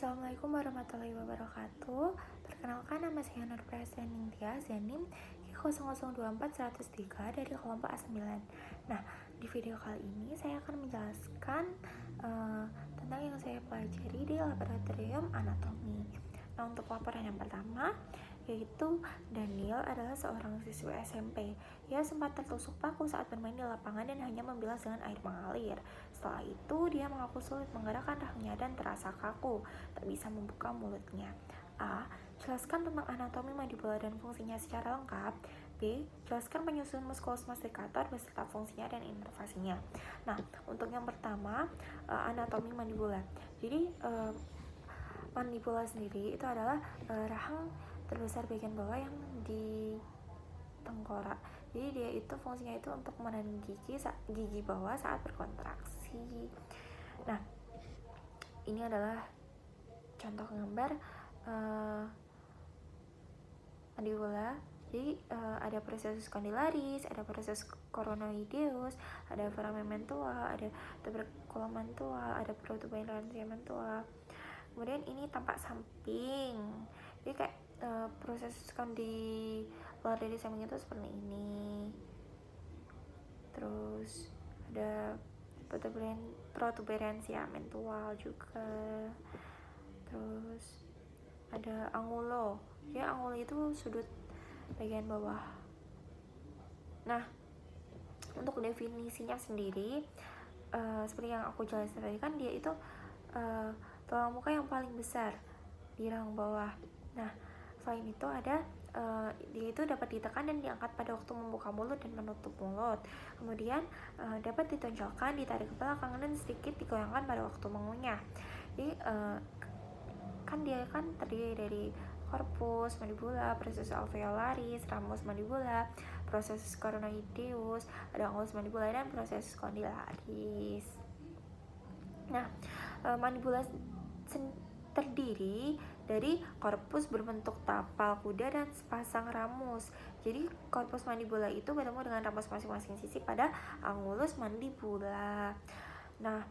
Assalamualaikum warahmatullahi wabarakatuh. Perkenalkan, nama saya Nur Presiden Ningtia Zanim K002103 dari kelompok A9. Nah, di video kali ini saya akan menjelaskan tentang yang saya pelajari di laboratorium anatomi. Nah, untuk laporan yang pertama, yaitu Daniel adalah seorang siswa SMP. Ia sempat tertusuk paku saat bermain di lapangan dan hanya membilas dengan air mengalir. Setelah itu, dia mengaku sulit menggerakkan rahangnya dan terasa kaku, tak bisa membuka mulutnya. A. Jelaskan tentang anatomi mandibula dan fungsinya secara lengkap. B. Jelaskan penyusunan muskulus masticator beserta fungsinya dan inervasinya. Nah, untuk yang pertama, anatomi mandibula. Jadi, mandibula sendiri itu adalah rahang terbesar bagian bawah yang di tengkorak. Jadi dia itu fungsinya itu untuk menahan gigi bawah saat berkontraksi. Nah, ini adalah contoh gambar mandibula. Jadi ada processus condylaris, ada processus coronoideus, ada foramen mentua, ada tuberculum mentua, ada protuberansia mentua. Kemudian ini tampak samping. Jadi kayak proses condylar dari samping itu seperti ini. Terus ada protuberansia mentual juga. Terus ada angulo. Ya, angulo itu sudut bagian bawah. Nah, untuk definisinya sendiri seperti yang aku jelaskan tadi kan, dia itu tulang muka yang paling besar di rahang bawah. Nah, selain itu ada dia itu dapat ditekan dan diangkat pada waktu membuka mulut dan menutup mulut. Kemudian dapat ditonjolkan, ditarik ke belakang dan sedikit digoyangkan pada waktu mengunyah. Jadi kan dia kan terdiri dari corpus mandibula, processus alveolaris, ramus mandibula, processus coronoideus, ada angulus mandibula dan processus condylaris. Nah, mandibula terdiri dari korpus berbentuk tapal kuda dan sepasang ramus. Jadi korpus mandibula itu bertemu dengan ramus masing-masing sisi pada angulus mandibula. Nah,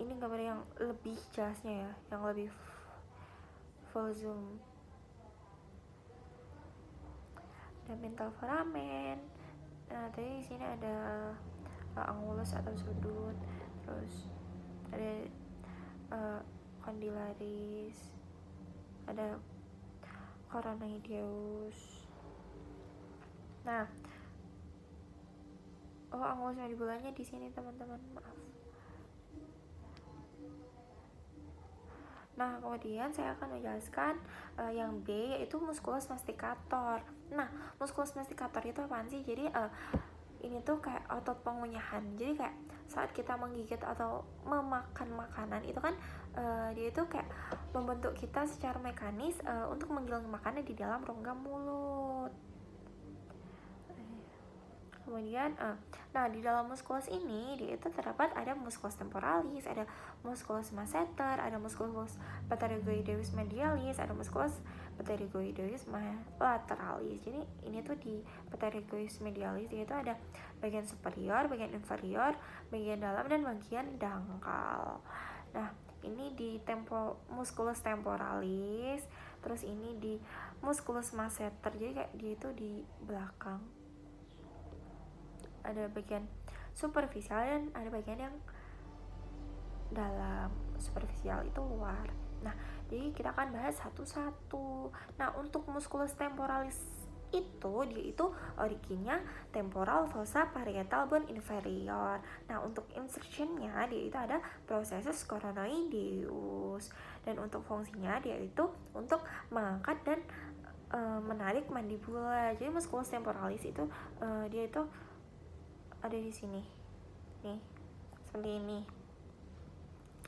ini gambar yang lebih jelasnya ya, yang lebih full zoom. Ada mental foramen. Nah, tadi di sini ada angulus atau sudut. Terus ada condylaris, ada coronoideus. Nah, angulus mandibulanya di sini teman-teman, maaf. Nah, kemudian saya akan menjelaskan yang B, yaitu musculus masticator. Nah, musculus masticator itu apaan sih? Jadi ini tuh kayak otot pengunyahan. Jadi kayak saat kita menggigit atau memakan makanan itu kan dia itu kayak membentuk kita secara mekanis untuk menggiling makanan di dalam rongga mulut. Kemudian, nah di dalam musculus ini dia itu terdapat ada musculus temporalis, ada musculus masseter, ada musculus pterygoideus medialis, ada musculus pterygoideus lateralis. Jadi ini tuh di pterygoideus medialis itu ada bagian superior, bagian inferior, bagian dalam dan bagian dangkal. Nah, ini di musculus temporalis, terus ini di musculus masseter. Jadi kayak dia itu di belakang. Ada bagian superficial dan ada bagian yang dalam. Superficial itu luar. Nah, jadi kita akan bahas satu-satu. Nah, untuk musculus temporalis itu dia itu originnya temporal fossa parietal bone inferior. Nah, untuk insertionnya dia itu ada processus coronoideus, dan untuk fungsinya dia itu untuk mengangkat dan menarik mandibula. Jadi musculus temporalis itu dia itu ada di sini nih, seperti ini.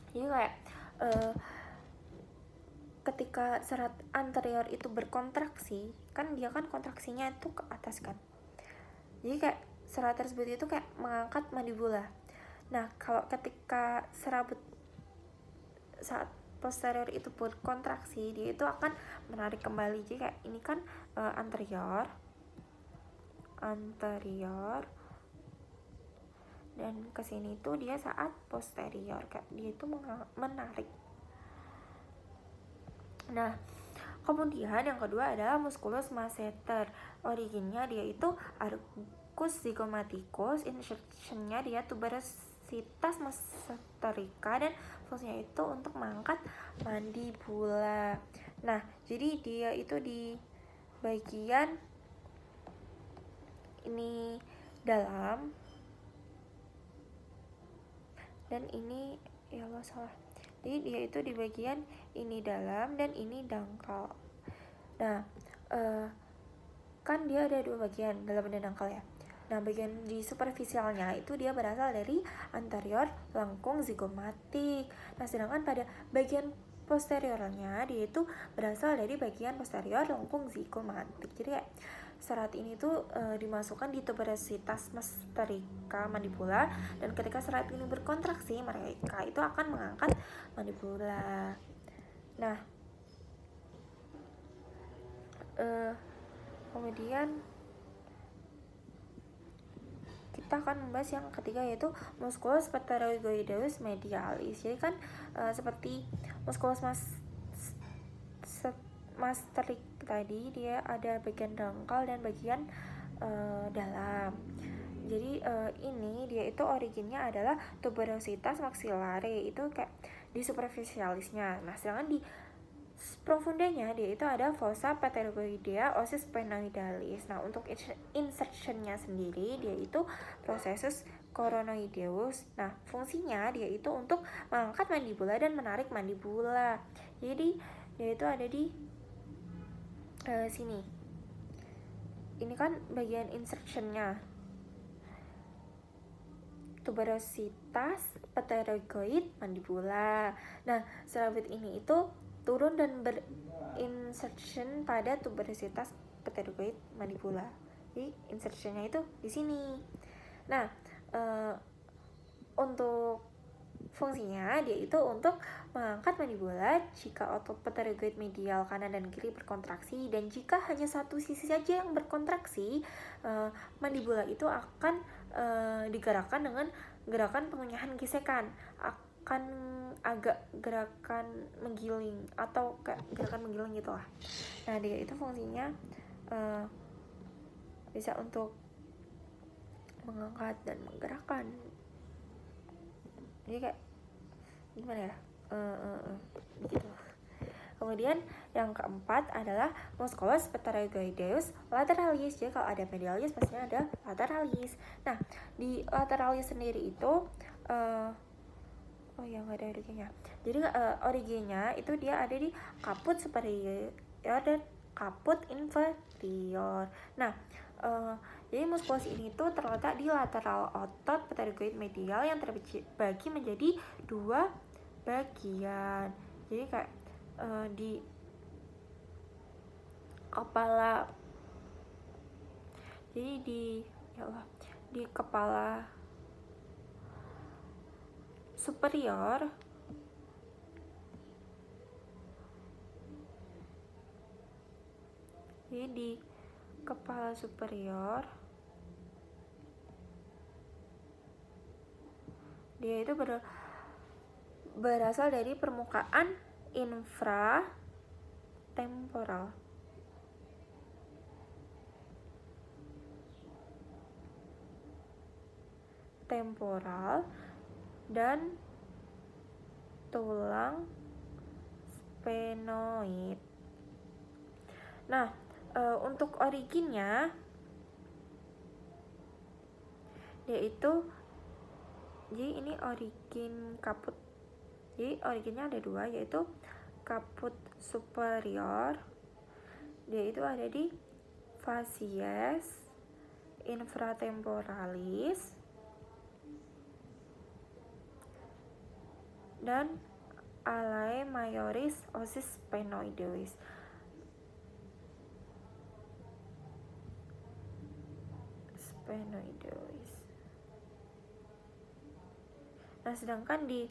Jadi kayak ketika serat anterior itu berkontraksi, kan dia kan kontraksinya itu ke atas kan, jadi kayak serat tersebut itu kayak mengangkat mandibula. Nah, kalau ketika serabut saat posterior itu berkontraksi, dia itu akan menarik kembali. Jadi kayak ini kan anterior dan kesini tuh dia saat posterior, kayak dia itu menarik. Nah, kemudian yang kedua adalah musculus masseter. Originnya dia itu arcus zygomaticus, insertionnya dia tuberositas masseterica, dan fungsinya itu untuk mengangkat mandibula. Nah, jadi dia itu di bagian ini dalam dan ini ya Allah salah. Jadi dia itu di bagian ini dalam dan ini dangkal. Nah, kan dia ada dua bagian, dalam dan dangkal ya. Nah, bagian di superficialnya itu dia berasal dari anterior lengkung zigomatik. Nah, sedangkan pada bagian posteriornya dia itu berasal dari bagian posterior lengkung zigomatik. Jadi kayak serat ini tuh dimasukkan di tuberositas masseterica mandibula, dan ketika serat ini berkontraksi mereka itu akan mengangkat mandibula. Nah, kemudian kita akan membahas yang ketiga, yaitu musculus pterygoideus medialis. Jadi kan seperti musculus masseteric tadi, dia ada bagian dangkal dan bagian dalam. Jadi ini dia itu originnya adalah tuberositas maxillare, itu kayak di superficialisnya. Nah, sedangkan di profundanya dia itu ada fossa pterygoidea osis sphenoidalis. Nah, untuk insertionnya sendiri dia itu processus coronoideus. Nah, fungsinya dia itu untuk mengangkat mandibula dan menarik mandibula. Jadi dia itu ada di sini. Ini kan bagian insertionnya, tuberositas pterygoid mandibula. Nah, serabut ini itu turun dan berinsertion pada tuberositas pterygoid mandibula. Jadi insertionnya itu di sini. Nah, untuk fungsinya dia itu untuk mengangkat mandibula jika otot pterygoid medial kanan dan kiri berkontraksi, dan jika hanya satu sisi saja yang berkontraksi, mandibula itu akan digerakkan dengan gerakan pengunyahan gesekan, akan agak gerakan menggiling atau kayak gerakan menggiling gitu lah. Nah, dia itu fungsinya bisa untuk mengangkat dan menggerakkan. Jadi kayak gimana ya? Gitu. Kemudian yang keempat adalah musculus pterygoideus lateralis. Jadi kalau ada medialis pastinya ada lateralis. Nah, di lateralis sendiri itu nggak ada originnya. Jadi originnya itu dia ada di caput superior dan caput inferior. Nah, jadi musculus ini tuh terletak di lateral otot pterygoid medial yang terbagi menjadi dua bagian. Jadi kayak di kepala, jadi di kepala superior dia itu berasal dari permukaan infratemporal dan tulang sphenoid. Nah, untuk originnya yaitu, jadi ini origin caput. Jadi originnya ada dua, yaitu caput superior, dia itu ada di facies infratemporalis dan alae majoris osis sphenoideus. Nah, sedangkan di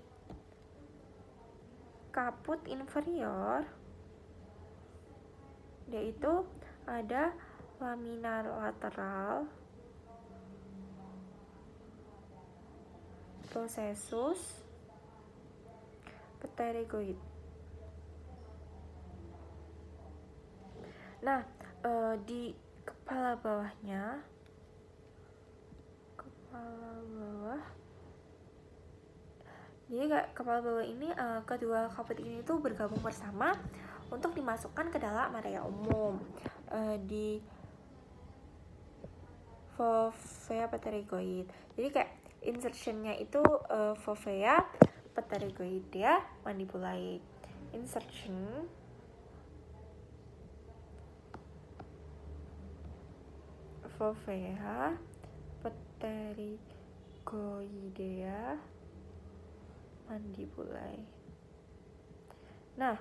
caput inferior dia itu ada lamina lateral, processus pterygoid. Nah, di kepala bawah jadi kayak kepala bawah ini kedua kapit ini tuh bergabung bersama untuk dimasukkan ke dalam area umum di fovea pterygoid. Jadi kayak insertionnya itu fovea pterygoidea mandibulae. Insertion fovea pterygoidea mandibulae. Nah,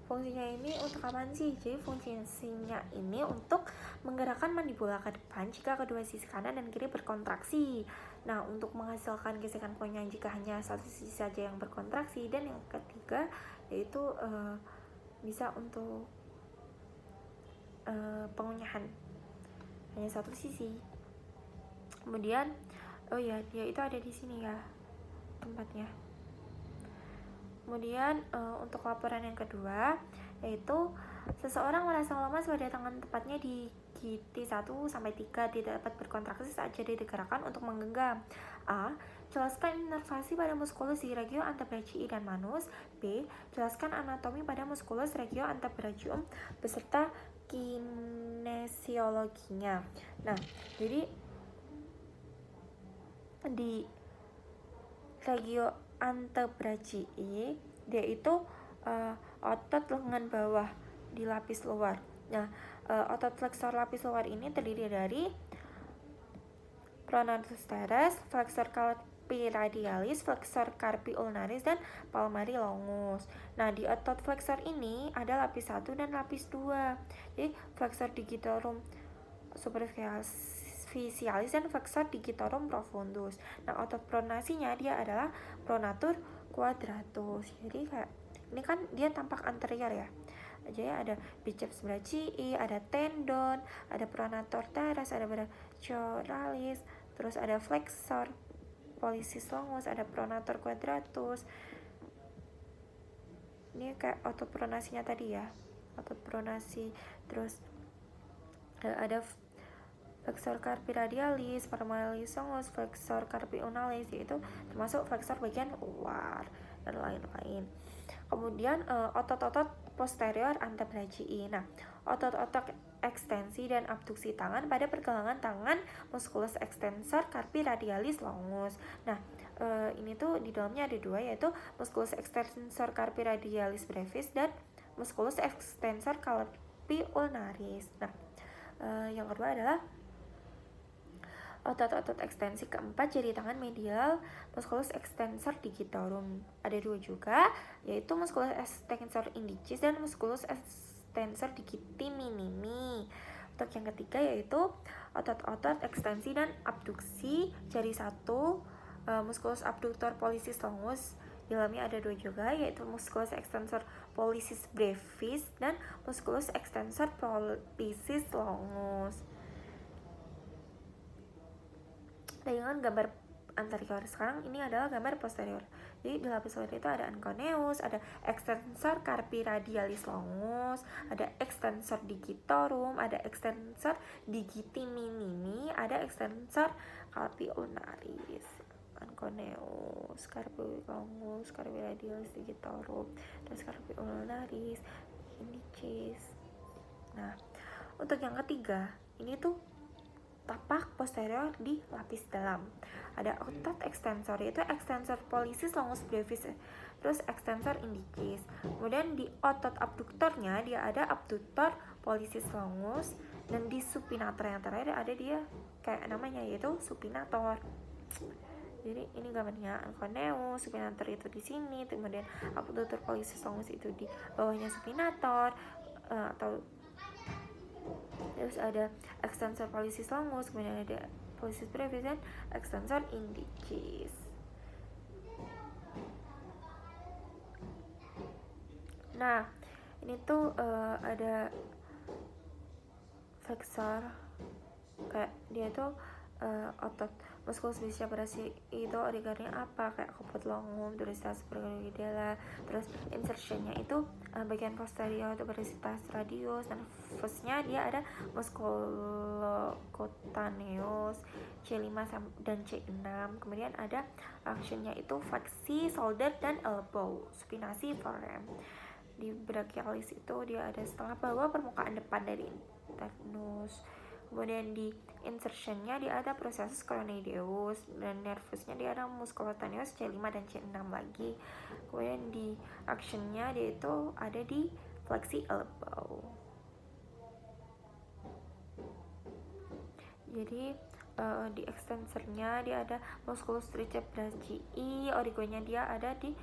fungsinya ini untuk apa sih? Jadi fungsinya ini untuk menggerakkan mandibula ke depan jika kedua sisi kanan dan kiri berkontraksi. Nah, untuk menghasilkan gesekan konyang jika hanya satu sisi saja yang berkontraksi. Dan yang ketiga yaitu bisa untuk pengunyahan hanya satu sisi. Kemudian dia itu ada di sini ya tempatnya. Kemudian untuk laporan yang kedua yaitu seseorang merasa lemas pada tangan tepatnya di GT 1-3 tidak dapat berkontraksi saat jadi digerakkan untuk menggenggam. A. Jelaskan inervasi pada muskulus di regio antebrachii dan manus. B. Jelaskan anatomi pada muskulus regio antebrachium beserta kinesiologinya. Nah, jadi di regio antebrachii dia itu otot lengan bawah di lapis luar. Nah, otot flexor lapis luar ini terdiri dari pronatus teres, flexor carpi radialis, flexor carpi ulnaris, dan palmari longus. Nah, di otot flexor ini ada lapis 1 dan lapis 2. Jadi flexor digitorum superficialis dan flexor digitorum profundus. Nah, otot pronasinya dia adalah pronatur quadratus. Jadi kayak ini kan dia tampak anterior ya. Jadi ada biceps brachii, ada tendon, ada pronator teres, ada brachioralis, terus ada flexor pollicis longus, ada pronator quadratus. Ini kayak otot pronasinya tadi ya, otot pronasi. Terus ada flexor carpi radialis, palmari longus, flexor carpi ulnaris, yaitu termasuk flexor bagian luar dan lain-lain. Kemudian otot-otot posterior antebrachii. Nah, otot-otot ekstensi dan abduksi tangan pada pergelangan tangan musculus extensor carpi radialis longus. Nah, ini tuh di dalamnya ada dua, yaitu musculus extensor carpi radialis brevis dan musculus extensor carpi ulnaris. Nah, yang kedua adalah otot-otot ekstensi keempat jari tangan medial musculus extensor digitorum. Ada dua juga, yaitu musculus extensor indicis dan musculus extensor digiti minimi. Untuk yang ketiga yaitu otot-otot ekstensi dan abduksi jari 1 musculus abductor pollicis longus. Di dalamnya ada dua juga, yaitu musculus extensor pollicis brevis dan musculus extensor pollicis longus. Dengan gambar anterior. Sekarang ini adalah gambar posterior. Jadi di lapis luar itu ada anconeus, ada extensor carpi radialis longus, ada extensor digitorum, ada extensor digiti minimi, ada extensor carpi ulnaris. Anconeus, carpi longus, carpi radialis digitorum, terus carpi ulnaris, indicis. Nah, untuk yang ketiga, ini tuh tapak posterior di lapis dalam. Ada otot ekstensor, yaitu extensor pollicis longus brevis, terus extensor indicis. Kemudian di otot abduktornya dia ada abductor pollicis longus, dan di supinator yang terakhir ada dia kayak namanya, yaitu supinator. Jadi ini gambarnya anconeus, supinator itu di sini, kemudian abductor pollicis longus itu di bawahnya supinator, atau terus ada extensor pollicis longus, kemudian ada pollicis brevis dan extensor indicis. Nah, ini tuh ada flexor, kayak dia tuh otot muskulus bisa operasi itu organnya apa, kayak caput longum, tuberositas superciliara. Terus insertionnya itu bagian posterior tuberositas radius. Nervusnya dia ada musculocutaneous C5 dan C6. Kemudian ada actionnya itu fleksi shoulder dan elbow, supinasi forearm. Di brachialis itu dia ada setengah bawah permukaan depan dari internus. Kemudian di insertionnya dia ada processus coronadeus, dan nervusnya dia ada musculocutaneous C5 dan C6 lagi. Kemudian di actionnya dia itu ada di fleksi elbow. Jadi di extensornya dia ada musculus triceps brachii, origonya dia ada di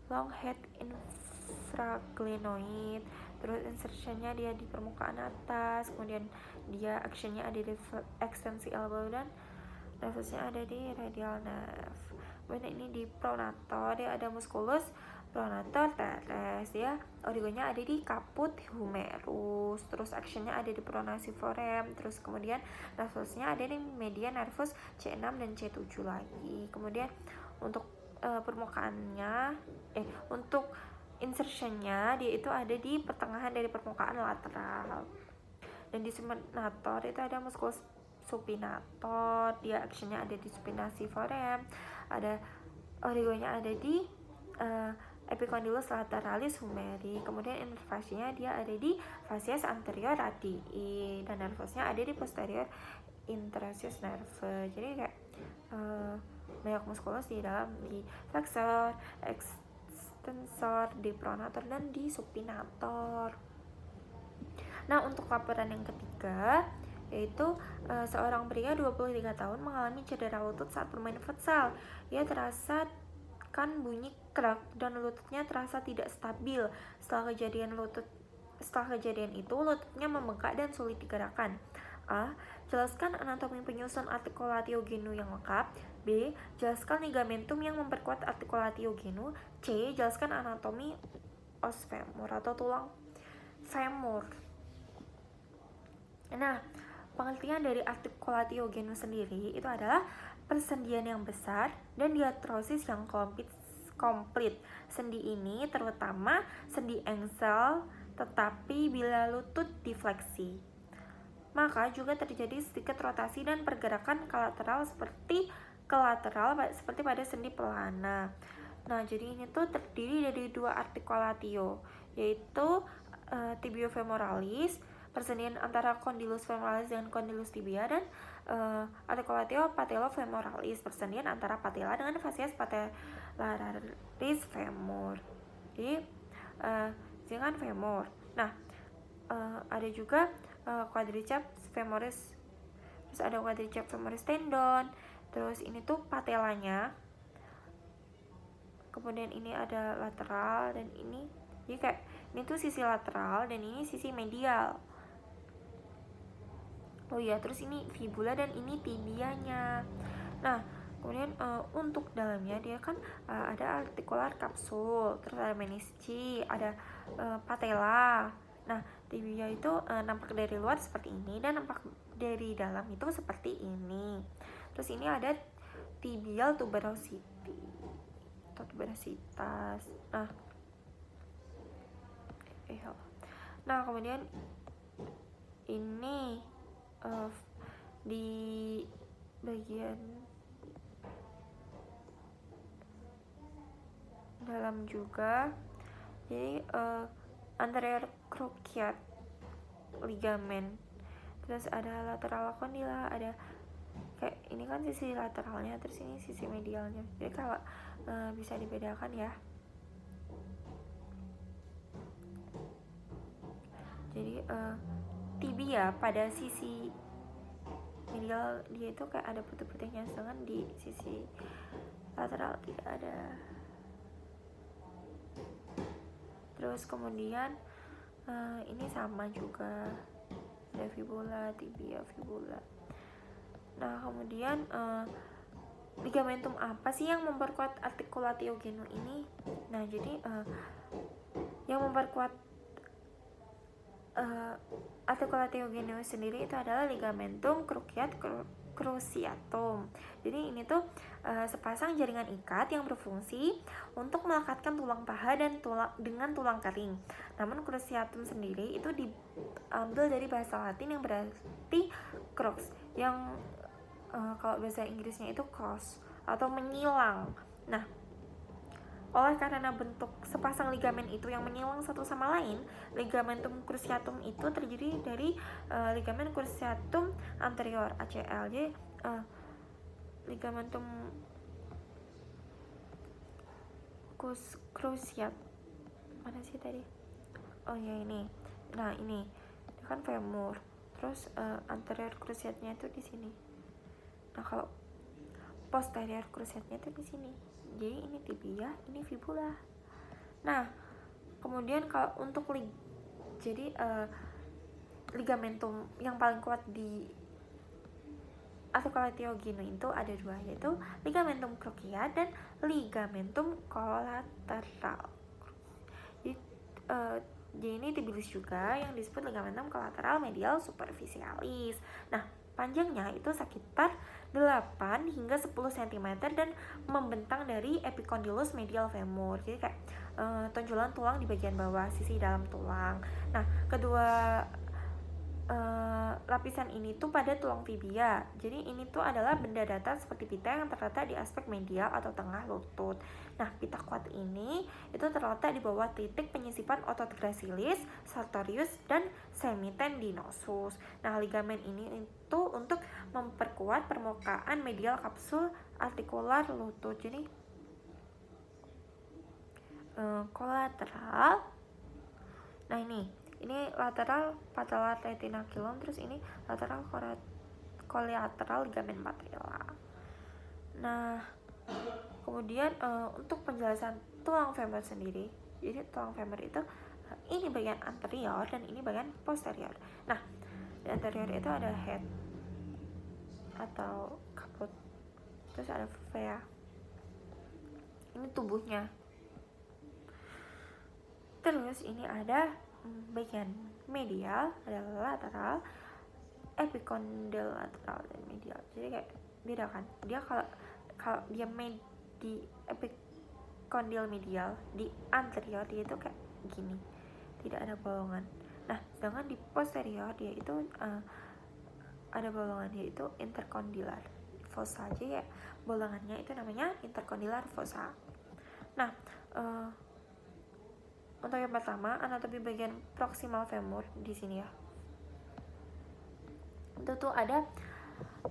long head infraglenoid. Terus insertionnya dia di permukaan atas, kemudian dia actionnya ada di ekstensi elbow, dan nervusnya ada di radial nerve. Kemudian ini di pronator dia ada musculus pronator teres, dia origonya ada di caput humerus. Terus actionnya ada di pronasi forearm. Terus kemudian nervusnya ada di median nervus C6 dan C7 lagi. Kemudian untuk permukaannya untuk insertionnya dia itu ada di pertengahan dari permukaan lateral. Dan di supinator itu ada musculus supinator, dia actionnya ada di supinasi forearm, ada origonya ada di epicondylus lateralis humeri. Kemudian innervasinya dia ada di fascias anterior radii, dan nervusnya ada di posterior interosseous nerve. Jadi kayak banyak muskulus di dalam, di flexor, extensor, di pronator, dan di supinator. Nah, untuk laporan yang ketiga yaitu seorang pria 23 tahun mengalami cedera lutut saat bermain futsal. Ia terasakan bunyi krek dan lututnya terasa tidak stabil. Setelah kejadian itu lututnya membengkak dan sulit digerakkan. A. Jelaskan anatomi penyusun articulatio genu yang lengkap. B. Jelaskan ligamentum yang memperkuat articulatio genu. C. Jelaskan anatomi os femur atau tulang femur. Nah, pengertian dari articulatio genu sendiri itu adalah persendian yang besar dan diatrosis yang komplit. Sendi ini terutama sendi engsel, tetapi bila lutut difleksi, maka juga terjadi sedikit rotasi dan pergerakan ke lateral seperti pada sendi pelana. Nah, jadi ini tuh terdiri dari dua articulatio, yaitu tibiofemoralis, persendian antara condylus femoralis dengan condylus tibia, dan articulatio patellofemoralis, persendian antara patella dengan fascias patellaris femur. Jadi dengan femur. Nah, ada juga quadriceps femoris, terus ada quadriceps femoris tendon, terus ini tuh patellanya, kemudian ini ada lateral, dan ini jadi kayak ini tuh sisi lateral dan ini sisi medial. Oh iya, terus ini fibula dan ini tibianya. Nah, kemudian untuk dalamnya dia kan ada artikular kapsul, terus ada menisci, ada patella. Nah, tibia itu nampak dari luar seperti ini dan nampak dari dalam itu seperti ini. Terus ini ada tibial tuberosity atau tuberositas. Nah, kemudian ini di bagian dalam juga, jadi anterior cruciate ligamen, terus ada lateral condyle, ada kayak ini kan sisi lateralnya, terus ini sisi medialnya. Jadi kalau bisa dibedakan ya. Jadi tibia pada sisi medial dia itu kayak ada putih-putihnya, sedangkan di sisi lateral tidak ada. Terus kemudian ini sama juga, ada fibula, tibia, fibula. Nah, kemudian ligamentum apa sih yang memperkuat articulatio genu ini? Nah, jadi yang memperkuat articulatio genu sendiri itu adalah ligamentum cruciate cruciatum. Jadi ini tuh sepasang jaringan ikat yang berfungsi untuk melekatkan tulang paha dan dengan tulang kering. Namun cruciatum sendiri itu diambil dari bahasa Latin yang berarti crux, yang kalau bahasa Inggrisnya itu cross atau menyilang. Nah, oleh karena bentuk sepasang ligamen itu yang menyilang satu sama lain, ligamentum cruciatum itu terdiri dari ligamen cruciatum anterior ACL. Jadi ligamentum cruciat mana sih tadi? Oh ya ini. Nah ini kan femur. Terus anterior cruciatnya itu di sini. Nah kalau posterior cruciatnya itu di sini. Jadi ini tibia, ini fibula. Nah, kemudian kalau untuk ligamentum yang paling kuat di articulatio-genu itu ada dua, yaitu ligamentum cruciate dan ligamentum collateral. Jadi ini tibialis juga yang disebut ligamentum collateral medial superficialis. Nah, panjangnya itu sekitar 8 hingga 10 cm dan membentang dari epicondylus medial femur. Jadi kayak tonjolan tulang di bagian bawah sisi dalam tulang. Nah, kedua lapisan ini tuh pada tulang tibia. Jadi ini tuh adalah benda datar seperti pita yang terletak di aspek medial atau tengah lutut. Nah, pita kuat ini itu terletak di bawah titik penyisipan otot gracilis, sartorius, dan semitendinosus. Nah, ligamen ini itu untuk memperkuat permukaan medial kapsul artikular lutut. Jadi kolateral. Nah, ini lateral patellar retinaculum, terus ini lateral collateral ligamen patella. Nah, kemudian untuk penjelasan tulang femur sendiri, jadi tulang femur itu ini bagian anterior dan ini bagian posterior. Nah, di anterior itu ada head atau kaput, terus ada fovea. Ini tubuhnya. Terus ini ada bagian medial, ada lateral, epicondyle lateral dan medial. Jadi kayak beda kan? Dia kalau dia di epicondyle medial, di anterior dia itu kayak gini, tidak ada bolongan. Nah, sedangkan di posterior dia itu ada bolongan, yaitu intercondylar fossa. Jadi ya bolongannya itu namanya intercondylar fossa. Nah, untuk yang pertama, anatomi bagian proximal femur di sini ya. Itu tuh ada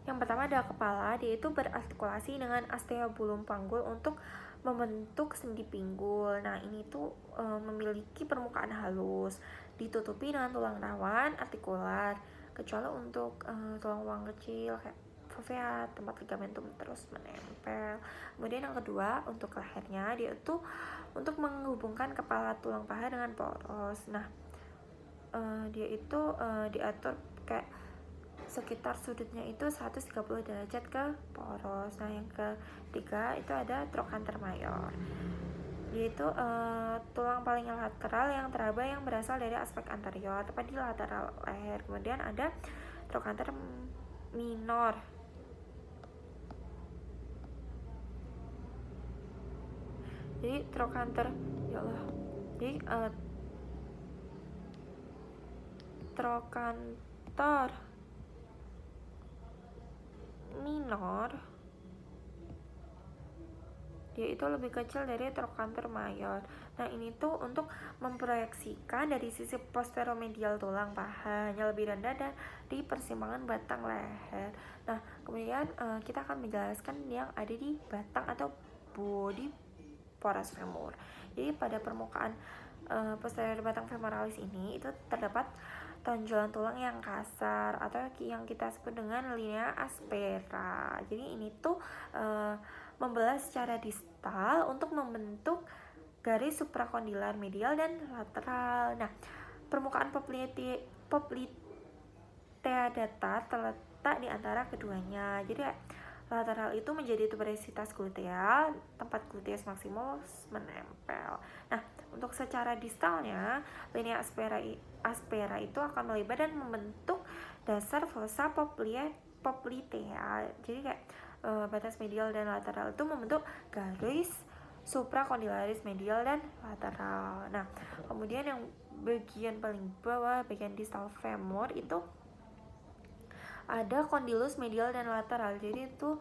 yang pertama ada kepala, dia itu berartikulasi dengan osteobulum panggul untuk membentuk sendi pinggul. Nah, ini tuh memiliki permukaan halus, ditutupi dengan tulang rawan artikular, kecuali untuk tulang-tulang kecil kayak fovea, tempat ligamentum terus menempel. Kemudian yang kedua, untuk lehernya dia itu untuk menghubungkan kepala tulang paha dengan poros. Nah, dia itu diatur kayak sekitar sudutnya itu 130 derajat ke poros. Nah, yang ketiga itu ada trochanter mayor. Dia itu tulang paling lateral yang teraba yang berasal dari aspek anterior, tepat di lateral leher. Kemudian ada trochanter minor. Jadi trochanter, ya Allah. Jadi trochanter minor dia itu lebih kecil dari trochanter mayor. Nah, ini tuh untuk memproyeksikan dari sisi posteromedial tulang paha yang lebih rendah dan di persimpangan batang leher. Nah, kemudian kita akan menjelaskan yang ada di batang atau body pores femur. Jadi pada permukaan posterior batang femoralis ini itu terdapat tonjolan tulang yang kasar atau yang kita sebut dengan linea aspera. Jadi ini tuh membelah secara distal untuk membentuk garis suprakondilar medial dan lateral. Nah, permukaan poplitea datar terletak di antara keduanya. Jadi lateral itu menjadi tuberositas gluteal, tempat gluteus maximus menempel. Nah, untuk secara distalnya, linea aspera itu akan melebar dan membentuk dasar fossa poplite ya. Jadi kayak batas medial dan lateral itu membentuk garis suprakondylaris medial dan lateral. Nah, kemudian yang bagian paling bawah, bagian distal femur itu ada kondilus medial dan lateral. Jadi itu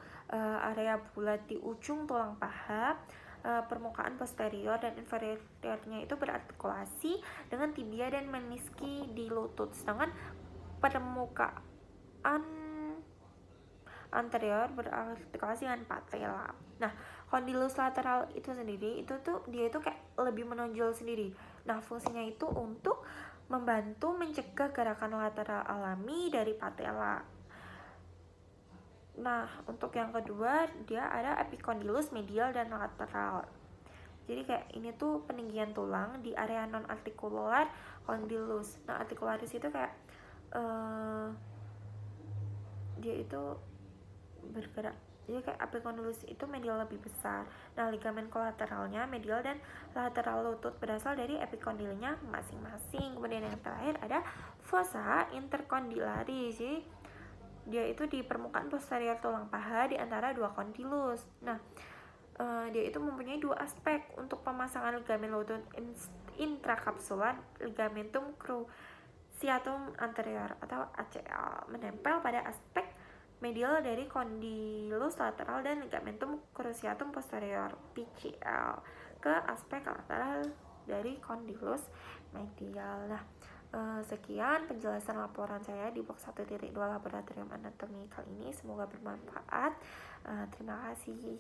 area bulat di ujung tulang paha, permukaan posterior dan inferiornya itu berartikulasi dengan tibia dan meniski di lutut, sedangkan permukaan anterior berartikulasi dengan patella. Nah, kondilus lateral itu sendiri dia itu kayak lebih menonjol sendiri. Nah, fungsinya itu untuk membantu mencegah gerakan lateral alami dari patella. Nah, untuk yang kedua dia ada epikondilus medial dan lateral. Jadi kayak ini tuh peninggian tulang di area non artikular kondilus. Nah, artikularis itu kayak dia itu bergerak. Jadi kayak epikondilus itu medial lebih besar. Nah, ligamen kolateralnya medial dan lateral lutut berasal dari epikondilnya masing-masing. Kemudian yang terakhir ada fossa interkondylaris. Jadi dia itu di permukaan posterior tulang paha di antara dua kondilus. Nah, dia itu mempunyai dua aspek untuk pemasangan ligamen lutut intrakapsular, ligamentum cruciatum anterior atau ACL menempel pada aspek medial dari kondilus lateral dan ligamentum cruciatum posterior PCL ke aspek lateral dari kondilus medial. Nah, sekian penjelasan laporan saya di box 1.2 Laboratorium Anatomi kali ini. Semoga bermanfaat. Terima kasih.